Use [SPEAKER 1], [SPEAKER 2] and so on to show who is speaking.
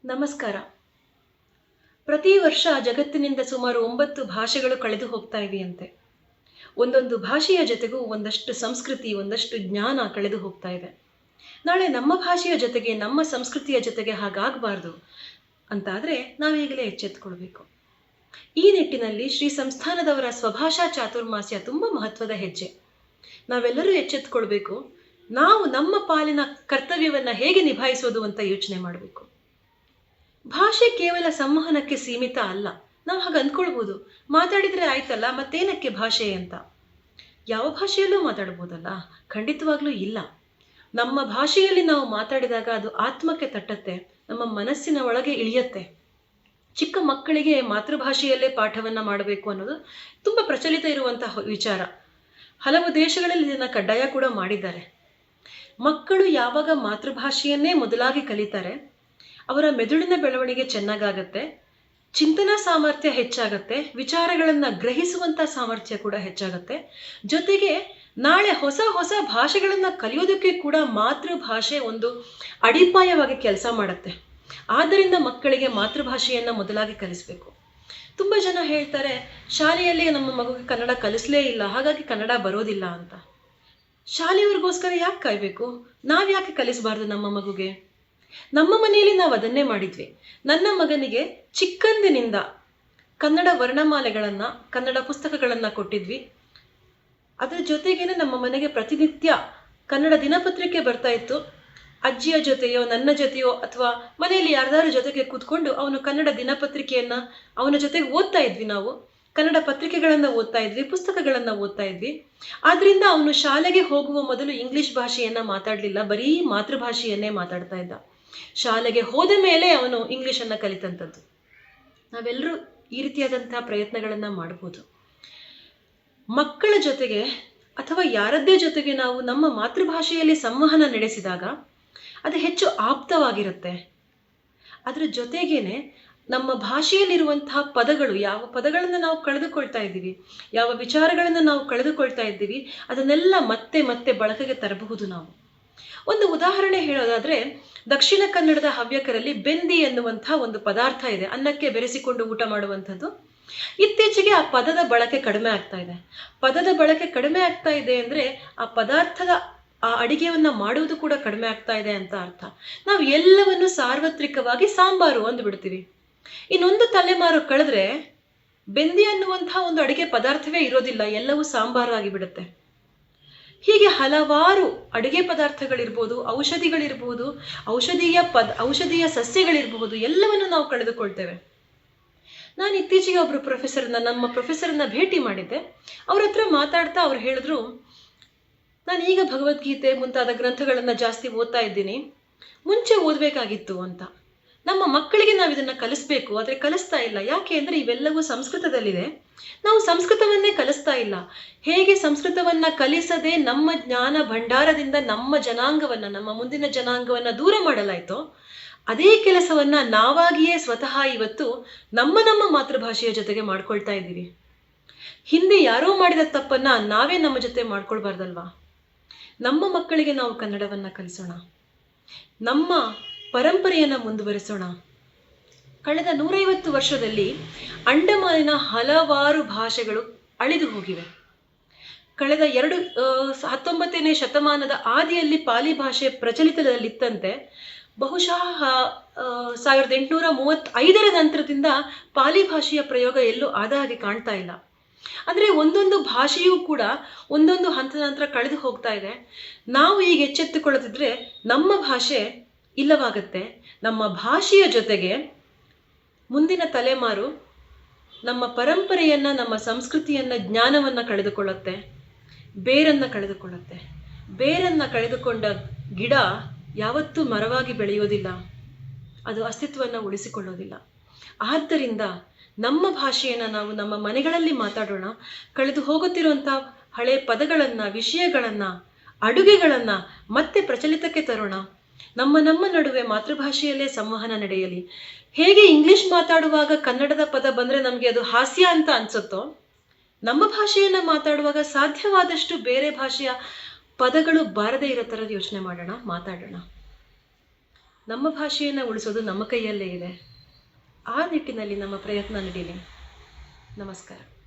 [SPEAKER 1] ನಮಸ್ಕಾರ. ಪ್ರತಿ ವರ್ಷ ಜಗತ್ತಿನಿಂದ ಸುಮಾರು 9 ಭಾಷೆಗಳು ಕಳೆದು ಹೋಗ್ತಾ ಇವೆಯಂತೆ. ಒಂದೊಂದು ಭಾಷೆಯ ಜೊತೆಗೂ ಒಂದಷ್ಟು ಸಂಸ್ಕೃತಿ, ಒಂದಷ್ಟು ಜ್ಞಾನ ಕಳೆದು ಹೋಗ್ತಾ ಇದೆ. ನಾಳೆ ನಮ್ಮ ಭಾಷೆಯ ಜೊತೆಗೆ, ನಮ್ಮ ಸಂಸ್ಕೃತಿಯ ಜೊತೆಗೆ ಹಾಗಾಗಬಾರ್ದು ಅಂತಾದರೆ ನಾವೀಗಲೇ ಎಚ್ಚೆತ್ತುಕೊಳ್ಬೇಕು. ಈ ನಿಟ್ಟಿನಲ್ಲಿ ಶ್ರೀ ಸಂಸ್ಥಾನದವರ ಸ್ವಭಾಷಾ ಚಾತುರ್ಮಾಸ್ಯ ತುಂಬ ಮಹತ್ವದ ಹೆಜ್ಜೆ. ನಾವೆಲ್ಲರೂ ಎಚ್ಚೆತ್ತುಕೊಳ್ಬೇಕು. ನಾವು ನಮ್ಮ ಪಾಲಿನ ಕರ್ತವ್ಯವನ್ನು ಹೇಗೆ ನಿಭಾಯಿಸೋದು ಅಂತ ಯೋಚನೆ ಮಾಡಬೇಕು. ಭಾಷೆ ಕೇವಲ ಸಂವಹನಕ್ಕೆ ಸೀಮಿತ ಅಲ್ಲ. ನಾವು ಹಾಗೆ ಅಂದ್ಕೊಳ್ಬೋದು, ಮಾತಾಡಿದ್ರೆ ಆಯ್ತಲ್ಲ, ಮತ್ತೇನಕ್ಕೆ ಭಾಷೆ ಅಂತ. ಯಾವ ಭಾಷೆಯಲ್ಲೂ ಮಾತಾಡ್ಬೋದಲ್ಲ? ಖಂಡಿತವಾಗ್ಲೂ ಇಲ್ಲ. ನಮ್ಮ ಭಾಷೆಯಲ್ಲಿ ನಾವು ಮಾತಾಡಿದಾಗ ಅದು ಆತ್ಮಕ್ಕೆ ತಟ್ಟತ್ತೆ, ನಮ್ಮ ಮನಸ್ಸಿನ ಒಳಗೆ ಇಳಿಯತ್ತೆ. ಚಿಕ್ಕ ಮಕ್ಕಳಿಗೆ ಮಾತೃಭಾಷೆಯಲ್ಲೇ ಪಾಠವನ್ನ ಮಾಡಬೇಕು ಅನ್ನೋದು ತುಂಬ ಪ್ರಚಲಿತ ಇರುವಂತಹ ವಿಚಾರ. ಹಲವು ದೇಶಗಳಲ್ಲಿ ಇದನ್ನ ಕಡ್ಡಾಯ ಕೂಡ ಮಾಡಿದ್ದಾರೆ. ಮಕ್ಕಳು ಯಾವಾಗ ಮಾತೃಭಾಷೆಯನ್ನೇ ಮೊದಲಾಗಿ ಕಲಿತಾರೆ, ಅವರ ಮೆದುಳಿನ ಬೆಳವಣಿಗೆ ಚೆನ್ನಾಗಾಗತ್ತೆ, ಚಿಂತನಾ ಸಾಮರ್ಥ್ಯ ಹೆಚ್ಚಾಗತ್ತೆ, ವಿಚಾರಗಳನ್ನು ಗ್ರಹಿಸುವಂಥ ಸಾಮರ್ಥ್ಯ ಕೂಡ ಹೆಚ್ಚಾಗತ್ತೆ. ಜೊತೆಗೆ ನಾಳೆ ಹೊಸ ಹೊಸ ಭಾಷೆಗಳನ್ನು ಕಲಿಯೋದಕ್ಕೆ ಕೂಡ ಮಾತೃಭಾಷೆ ಒಂದು ಅಡಿಪಾಯವಾಗಿ ಕೆಲಸ ಮಾಡುತ್ತೆ. ಆದ್ದರಿಂದ ಮಕ್ಕಳಿಗೆ ಮಾತೃಭಾಷೆಯನ್ನು ಮೊದಲಾಗಿ ಕಲಿಸಬೇಕು. ತುಂಬ ಜನ ಹೇಳ್ತಾರೆ, ಶಾಲೆಯಲ್ಲಿ ನಮ್ಮ ಮಗುಗೆ ಕನ್ನಡ ಕಲಿಸಲೇ ಇಲ್ಲ, ಹಾಗಾಗಿ ಕನ್ನಡ ಬರೋದಿಲ್ಲ ಅಂತ. ಶಾಲೆಯವ್ರಿಗೋಸ್ಕರ ಯಾಕೆ ಕಾಯಬೇಕು? ನಾವು ಯಾಕೆ ಕಲಿಸಬಾರ್ದು ನಮ್ಮ ಮಗುಗೆ? ನಮ್ಮ ಮನೆಯಲ್ಲಿ ನಾವು ಅದನ್ನೇ ಮಾಡಿದ್ವಿ. ನನ್ನ ಮಗನಿಗೆ ಚಿಕ್ಕಂದಿನಿಂದ ಕನ್ನಡ ವರ್ಣಮಾಲೆಗಳನ್ನು, ಕನ್ನಡ ಪುಸ್ತಕಗಳನ್ನು ಕೊಟ್ಟಿದ್ವಿ. ಅದರ ಜೊತೆಗೇನೆ ನಮ್ಮ ಮನೆಗೆ ಪ್ರತಿನಿತ್ಯ ಕನ್ನಡ ದಿನಪತ್ರಿಕೆ ಬರ್ತಾ ಇತ್ತು. ಅಜ್ಜಿಯ ಜೊತೆಯೋ ನನ್ನ ಜೊತೆಯೋ ಅಥವಾ ಮನೆಯಲ್ಲಿ ಯಾರ್ದಾರ ಜೊತೆಗೆ ಕೂತ್ಕೊಂಡು ಅವನು ಕನ್ನಡ ದಿನಪತ್ರಿಕೆಯನ್ನು ಅವನ ಜೊತೆಗೆ ಓದ್ತಾ ಇದ್ವಿ. ನಾವು ಕನ್ನಡ ಪತ್ರಿಕೆಗಳನ್ನು ಓದ್ತಾ ಇದ್ವಿ, ಪುಸ್ತಕಗಳನ್ನು ಓದ್ತಾ ಇದ್ವಿ. ಆದ್ರಿಂದ ಅವನು ಶಾಲೆಗೆ ಹೋಗುವ ಮೊದಲು ಇಂಗ್ಲಿಷ್ ಭಾಷೆಯನ್ನು ಮಾತಾಡಲಿಲ್ಲ, ಬರೀ ಮಾತೃಭಾಷೆಯನ್ನೇ ಮಾತಾಡ್ತಾ ಇದ್ದ. ಶಾಲೆಗೆ ಹೋದ ಮೇಲೆ ಅವನು ಇಂಗ್ಲಿಷನ್ನು ಕಲಿತಂಥದ್ದು. ನಾವೆಲ್ಲರೂ ಈ ರೀತಿಯಾದಂತಹ ಪ್ರಯತ್ನಗಳನ್ನು ಮಾಡ್ಬೋದು. ಮಕ್ಕಳ ಜೊತೆಗೆ ಅಥವಾ ಯಾರದ್ದೇ ಜೊತೆಗೆ ನಾವು ನಮ್ಮ ಮಾತೃಭಾಷೆಯಲ್ಲಿ ಸಂವಹನ ನಡೆಸಿದಾಗ ಅದು ಹೆಚ್ಚು ಆಪ್ತವಾಗಿರುತ್ತೆ. ಅದರ ಜೊತೆಗೇನೆ ನಮ್ಮ ಭಾಷೆಯಲ್ಲಿರುವಂತಹ ಪದಗಳು, ಯಾವ ಪದಗಳನ್ನು ನಾವು ಕಳೆದುಕೊಳ್ತಾ ಇದ್ದೀವಿ, ಯಾವ ವಿಚಾರಗಳನ್ನು ನಾವು ಕಳೆದುಕೊಳ್ತಾ ಇದ್ದೀವಿ, ಅದನ್ನೆಲ್ಲ ಮತ್ತೆ ಮತ್ತೆ ಬಳಕೆಗೆ ತರಬಹುದು ನಾವು. ಒಂದು ಉದಾಹರಣೆ ಹೇಳೋದಾದ್ರೆ, ದಕ್ಷಿಣ ಕನ್ನಡದ ಹವ್ಯಕರಲ್ಲಿ ಬೆಂದಿ ಎನ್ನುವಂತಹ ಒಂದು ಪದಾರ್ಥ ಇದೆ, ಅನ್ನಕ್ಕೆ ಬೆರೆಸಿಕೊಂಡು ಊಟ ಮಾಡುವಂಥದ್ದು. ಇತ್ತೀಚೆಗೆ ಆ ಪದದ ಬಳಕೆ ಕಡಿಮೆ ಆಗ್ತಾ ಇದೆ. ಪದದ ಬಳಕೆ ಕಡಿಮೆ ಆಗ್ತಾ ಇದೆ ಅಂದ್ರೆ ಆ ಪದಾರ್ಥದ ಆ ಅಡಿಗೆಯನ್ನ ಮಾಡುವುದು ಕೂಡ ಕಡಿಮೆ ಆಗ್ತಾ ಇದೆ ಅಂತ ಅರ್ಥ. ನಾವು ಎಲ್ಲವನ್ನು ಸಾರ್ವತ್ರಿಕವಾಗಿ ಸಾಂಬಾರು ಅಂದ್ಬಿಡ್ತೀವಿ. ಇನ್ನೊಂದು ತಲೆಮಾರು ಕಳೆದ್ರೆ ಬೆಂದಿ ಅನ್ನುವಂತಹ ಒಂದು ಅಡಿಗೆ ಪದಾರ್ಥವೇ ಇರೋದಿಲ್ಲ, ಎಲ್ಲವೂ ಸಾಂಬಾರು ಆಗಿಬಿಡುತ್ತೆ. ಹೀಗೆ ಹಲವಾರು ಅಡುಗೆ ಪದಾರ್ಥಗಳಿರ್ಬೋದು, ಔಷಧಿಗಳಿರ್ಬೋದು, ಔಷಧೀಯ ಸಸ್ಯಗಳಿರಬಹುದು, ಎಲ್ಲವನ್ನು ನಾವು ಕಳೆದುಕೊಳ್ತೇವೆ. ನಾನು ಇತ್ತೀಚೆಗೆ ನಮ್ಮ ಪ್ರೊಫೆಸರ್ನ ಭೇಟಿ ಮಾಡಿದ್ದೆ. ಅವ್ರ ಹತ್ರ ಮಾತಾಡ್ತಾ ಅವ್ರು ಹೇಳಿದ್ರು, ನಾನು ಈಗ ಭಗವದ್ಗೀತೆ ಮುಂತಾದ ಗ್ರಂಥಗಳನ್ನು ಜಾಸ್ತಿ ಓದ್ತಾ ಇದ್ದೀನಿ, ಮುಂಚೆ ಓದಬೇಕಾಗಿತ್ತು ಅಂತ. ನಮ್ಮ ಮಕ್ಕಳಿಗೆ ನಾವು ಇದನ್ನು ಕಲಿಸ್ಬೇಕು, ಆದರೆ ಕಲಿಸ್ತಾ ಇಲ್ಲ. ಯಾಕೆ ಅಂದರೆ ಇವೆಲ್ಲವೂ ಸಂಸ್ಕೃತದಲ್ಲಿದೆ, ನಾವು ಸಂಸ್ಕೃತವನ್ನೇ ಕಲಿಸ್ತಾ ಇಲ್ಲ. ಹೇಗೆ ಸಂಸ್ಕೃತವನ್ನ ಕಲಿಸದೆ ನಮ್ಮ ಜ್ಞಾನ ಭಂಡಾರದಿಂದ ನಮ್ಮ ಜನಾಂಗವನ್ನ, ನಮ್ಮ ಮುಂದಿನ ಜನಾಂಗವನ್ನ ದೂರ ಮಾಡಲಾಯ್ತೋ, ಅದೇ ಕೆಲಸವನ್ನ ನಾವಾಗಿಯೇ ಸ್ವತಃ ಇವತ್ತು ನಮ್ಮ ಮಾತೃಭಾಷೆಯ ಜೊತೆಗೆ ಮಾಡ್ಕೊಳ್ತಾ ಇದ್ದೀವಿ. ಹಿಂದೆ ಯಾರೋ ಮಾಡಿದ ತಪ್ಪನ್ನ ನಾವೇ ನಮ್ಮ ಜೊತೆ ಮಾಡ್ಕೊಳ್ಬಾರ್ದಲ್ವಾ? ನಮ್ಮ ಮಕ್ಕಳಿಗೆ ನಾವು ಕನ್ನಡವನ್ನ ಕಲಿಸೋಣ, ನಮ್ಮ ಪರಂಪರೆಯನ್ನು ಮುಂದುವರಿಸೋಣ. ಕಳೆದ 150 ವರ್ಷದಲ್ಲಿ ಅಂಡಮಾನಿನ ಹಲವಾರು ಭಾಷೆಗಳು ಅಳಿದು ಹೋಗಿವೆ. ಕಳೆದ 19ನೇ ಶತಮಾನದ ಆದಿಯಲ್ಲಿ ಪಾಲಿ ಭಾಷೆ ಪ್ರಚಲಿತದಲ್ಲಿತ್ತಂತೆ. ಬಹುಶಃ 1835ರ ನಂತರದಿಂದ ಪಾಲಿ ಭಾಷೆಯ ಪ್ರಯೋಗ ಎಲ್ಲೂ ಆದ ಹಾಗೆ ಕಾಣ್ತಾ ಇಲ್ಲ. ಅಂದ್ರೆ ಒಂದೊಂದು ಭಾಷೆಯೂ ಕೂಡ ಒಂದೊಂದು ಹಂತದ ನಂತರ ಕಳೆದು ಹೋಗ್ತಾ ಇದೆ. ನಾವು ಈಗ ಎಚ್ಚೆತ್ತುಕೊಳ್ಳದಿದ್ರೆ ನಮ್ಮ ಭಾಷೆ ಇಲ್ಲವಾಗತ್ತೆ. ನಮ್ಮ ಭಾಷೆಯ ಜೊತೆಗೆ ಮುಂದಿನ ತಲೆಮಾರು ನಮ್ಮ ಪರಂಪರೆಯನ್ನ, ನಮ್ಮ ಸಂಸ್ಕೃತಿಯನ್ನ, ಜ್ಞಾನವನ್ನ ಕಳೆದುಕೊಳ್ಳುತ್ತೆ, ಬೇರನ್ನ ಕಳೆದುಕೊಳ್ಳುತ್ತೆ. ಬೇರನ್ನ ಕಳೆದುಕೊಂಡ ಗಿಡ ಯಾವತ್ತೂ ಮರವಾಗಿ ಬೆಳೆಯೋದಿಲ್ಲ, ಅದು ಅಸ್ತಿತ್ವವನ್ನು ಉಳಿಸಿಕೊಳ್ಳೋದಿಲ್ಲ. ಆದ್ದರಿಂದ ನಮ್ಮ ಭಾಷೆಯನ್ನು ನಾವು ನಮ್ಮ ಮನೆಗಳಲ್ಲಿ ಮಾತಾಡೋಣ. ಕಳೆದು ಹೋಗುತ್ತಿರುವಂಥ ಹಳೆ ಪದಗಳನ್ನು, ವಿಷಯಗಳನ್ನು, ಅಡುಗೆಗಳನ್ನು ಮತ್ತೆ ಪ್ರಚಲಿತಕ್ಕೆ ತರೋಣ. ನಮ್ಮ ನಡುವೆ ಮಾತೃಭಾಷೆಯಲ್ಲೇ ಸಂವಹನ ನಡೆಯಲಿ. ಹೇಗೆ ಇಂಗ್ಲಿಷ್ ಮಾತಾಡುವಾಗ ಕನ್ನಡದ ಪದ ಬಂದರೆ ನಮಗೆ ಅದು ಹಾಸ್ಯ ಅಂತ ಅನ್ಸುತ್ತೋ, ನಮ್ಮ ಭಾಷೆಯನ್ನು ಮಾತಾಡುವಾಗ ಸಾಧ್ಯವಾದಷ್ಟು ಬೇರೆ ಭಾಷೆಯ ಪದಗಳು ಬಾರದೇ ಇರೋ ಥರದ ಯೋಚನೆ ಮಾಡೋಣ, ಮಾತಾಡೋಣ. ನಮ್ಮ ಭಾಷೆಯನ್ನು ಉಳಿಸೋದು ನಮ್ಮ ಕೈಯಲ್ಲೇ ಇದೆ. ಆ ನಿಟ್ಟಿನಲ್ಲಿ ನಮ್ಮ ಪ್ರಯತ್ನ ನಡೀಲಿ. ನಮಸ್ಕಾರ.